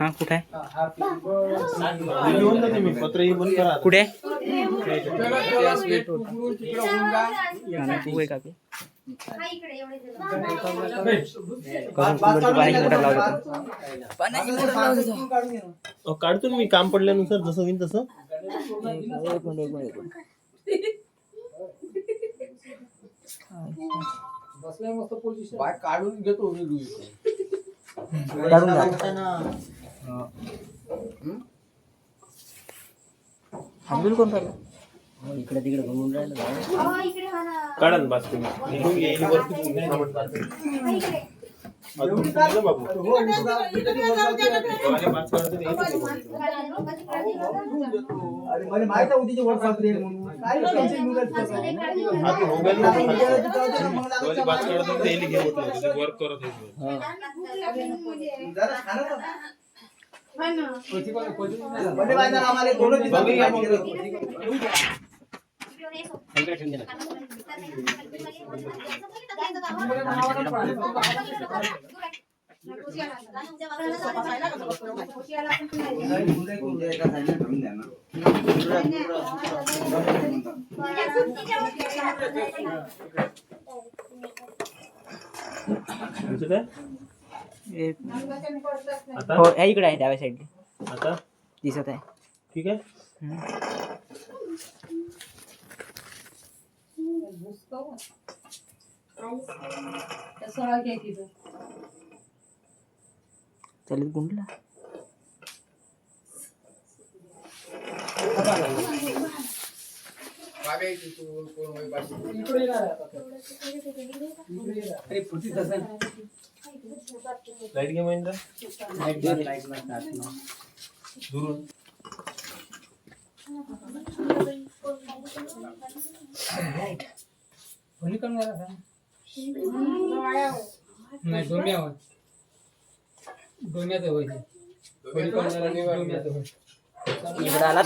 हा कुठे आहे पत्र बंद करा कुठे आहे काढतो मी काम पडल्यानुसार जसं होईल तसं काढून घेतो कोण राहिलं इकडे तिकडे घुमून राहिलं काढा ना बस तुम्ही निघून येईल वर्क करत हो इकडे आहे डाव्या साईडला आता दिसत आहे ठीक आहे चालेल गुंडला लाईट घे महिंद्रा दुरून नाही डोम्यावर इकडे आला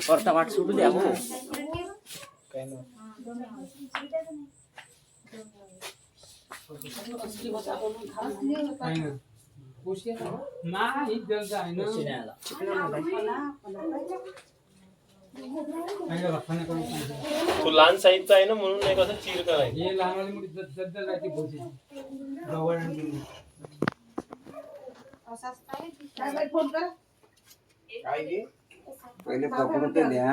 परता वाट सुटू द्या हो काय ना नाही जलदा आहे ना तो लहान साईजचा आहे ना म्हणून नाही कसं चीर करायचं हे लहान वाली मोठी जलदा राहते भोजी जवळ काय घे पहिले पकडून ते द्या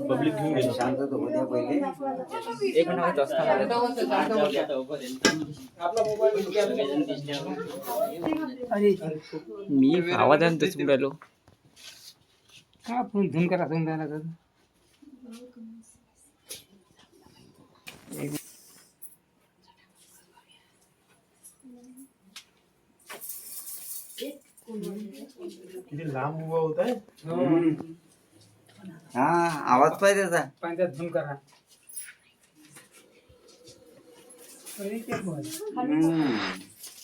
पब्लिक घेऊन गेलो शांत तो होत्या पहिले एक मिनिट मी आवाजाने तर चुकून राहिलो का फोन झूम करा झूम द्यायला कर किती लांब उभा होत आहे हा आवाज पाहिजे त्याचा पंचायत झूम करा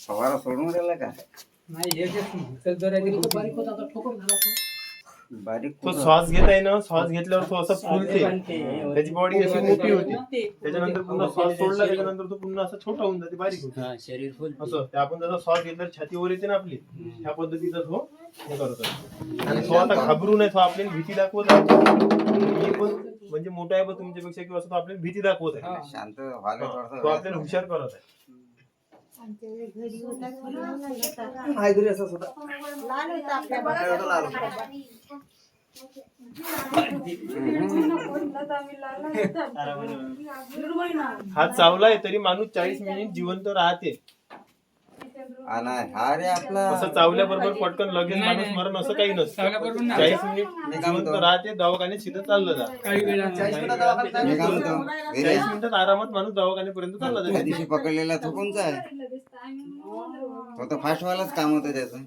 फवारा सोडून राहिला का नाही हे बारीक होता ठोकर झाला बारीक तो श्वास घेत आहे ना श्वास घेतल्यावर तो असं फुलते त्याची बॉडी अशी मोठी होती त्याच्यानंतर पुन्हा श्वास सोडला त्याच्यानंतर तो पुन्हा असं छोटा होऊन जाते बारीक होते शरीर फुल असं ते आपण जसा श्वास घेतल्यावर छातीवर येते ना आपली ह्या पद्धतीचा तो हे करत आहे आणि तो आता घाबरू नये तो आपल्याला भीती दाखवत आहे मी पण म्हणजे मोठा आहे पण तुमच्यापेक्षा किंवा असं तो आपल्याला भीती दाखवत आहे शांत व्हायला तो थोडासा आपल्याला हुशार करत आहे हा चावलाय तरी माणूस 40 मिनिट जिवंत राहते हा रे आपला असं चावल्याबरोबर पटकन लगेच माणूस मरण असं काही नसतं 40 मिनिट जिवंत राहते दवाखान्यात सीधं चाललं जात काही वेळा मी काय म्हणतो 40 मिनिटात आरामात माणूस दवाखान्यापर्यंत चालला त्या जाते दिवशी पकडलेला तो कोणचा आहे तो तर फास्ट वालाच काम होतं त्याचं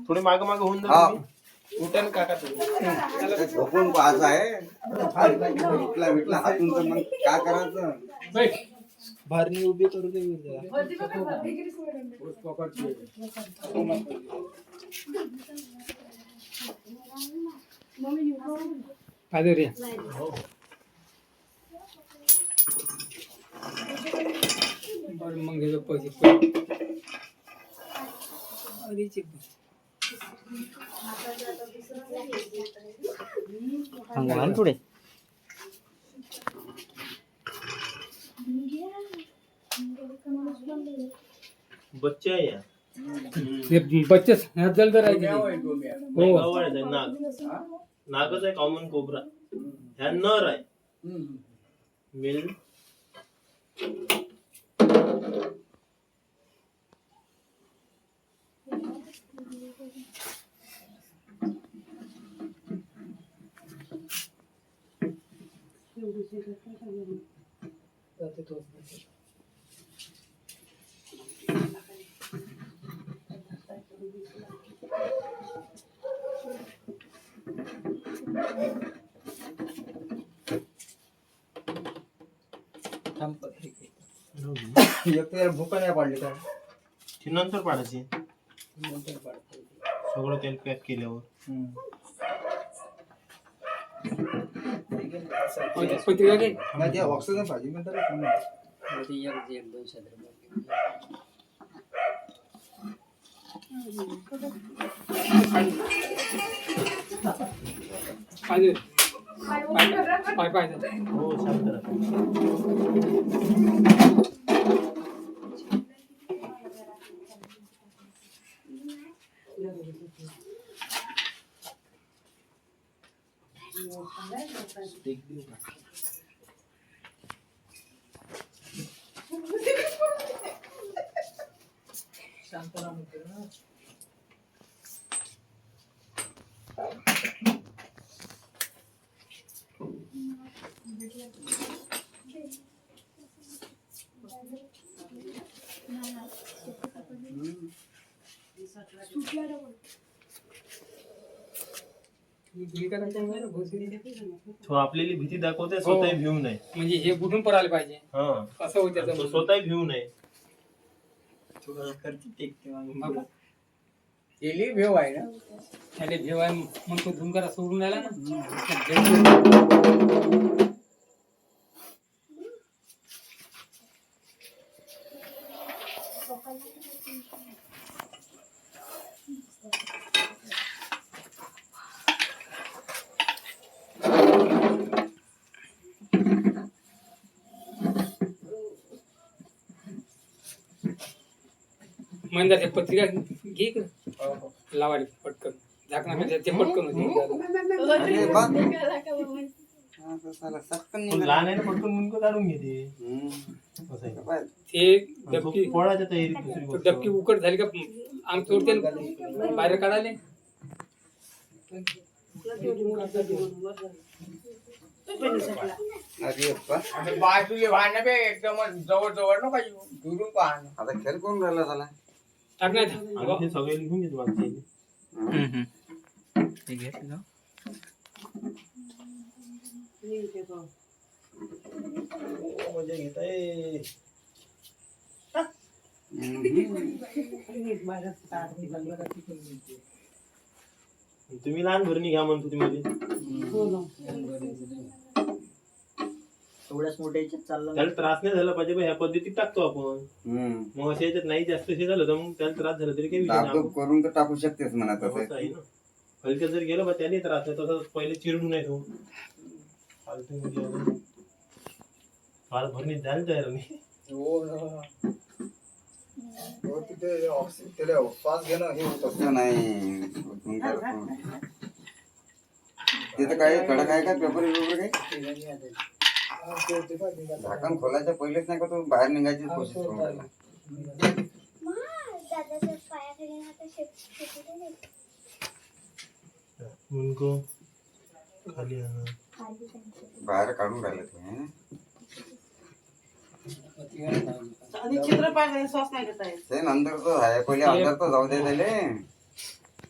थोडे माग माग होऊन जाते उठ्या काका तुम्ही झोपून पाहायचं आहे विटला हातून तर मग काय करायचं भारणी उभी करू दे बरं मग घेतो पैसे अडीचशे सांगा ना पुढे बच्चे आहे या ते बच्चेच ह्यात जलदर आहे नाही, हो गव्हाळ आहे नाग नागच आहे कॉमन कोबरा ह्या नर आहे मेल एक तर भूक नाही पडली काय ती नंतर पाडायची सगळं तेल पॅक केल्यावर पत्रिका घे नाही ऑक्सिजन पाहिजे म्हणतात पाहिजे पाय पाहिजे हो शांत राहा तो आपल्याला भीती दाखवते स्वतः भिवू नये म्हणजे हे कुठून पडायला पाहिजे हा असं होतं तो स्वतः भिवू नये केली भेव आहे ना त्याले जेव्हा मग तो धुमकारा सोडून आला ना मंदार हे पत्रिका घे इकडं. लावाडी पटकन झाकणा ते पटकन होते तो लहान आहे ना पटकन मुंडकं काढून घेते असं आहे. ते आणि तो डबकी पोळाच्या तयारीत दुसरी गोष्ट. डबकी उकट झाली का अंग सोडते ना, बाहेर काढाले बाजूले वाहन बे एकदम जवळ जवळ नको दुरून पाहणं आता खेळ कोण राहिला झाला टाकण्यात आणि ते सगळे लिहून घेते मागचे मजा घेत आहे तुम्ही लहान भरणी घ्या म्हणतो ती मध्ये एवढ्याच मोठ्या याच्यात चाललं त्याला त्रास नाही झाला पाहिजे बा, ह्या पद्धतीत टाकतो आपण मग अशा याच्यात नाही जास्त हे झालं तर मग त्याला त्रास झाला तरी काही विषय नाही. दाबदूब करून तर टाकू शकतेस म्हणा आपण- तसं असं आहे ना हलक्यात जर गेलं बा त्याने त्रास आहे तसं पहिले चिरडू नाही तो फालतू म्हणजे फार भरणी जायला तयार नाही तिथे ऑक्सिजन श्वास घेणं हे तसं नाही तिथं काय कडक आहे का पेपर वगैरे काही झाकण खोलायच्या पहिलेच नाही का तू बाहेर निघायची कोशिश करून राहिला. मुंडको खाली आणा. बाहेर काढून राहिले तू हे? ते नंतर तो आहे पहिले अंदर तर जाऊ दे त्याले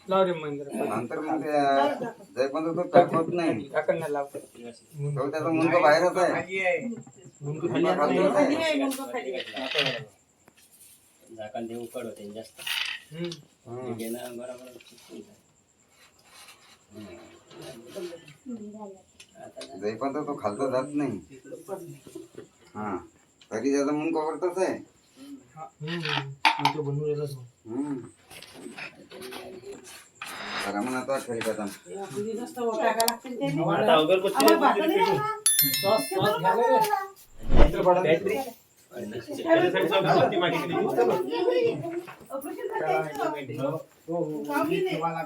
लाव रे मंदिर नंतर मग जयपर्यंत तो पॅक होत नाही झाकण नाही लावत तो त्याचा मुंडको बाहेरच आहे मुंडको खाली आणा. खालतच आहे. झाकण देऊ उकड होते जास्त हम्म. घेणं बरोबर चिकटून जातं. जयपर्यंत तो खालचा जात नाही हा घरी त्याचा मुंग करतच आहे. तो बनवून येतो तो. खरा म्हणा तो खरी कथा. आता अगरबत्ती द्यायची तरी पेटून. काहीतरी त्याच्यासाठी तो अगरबत्ती मागितली. तुम्हाला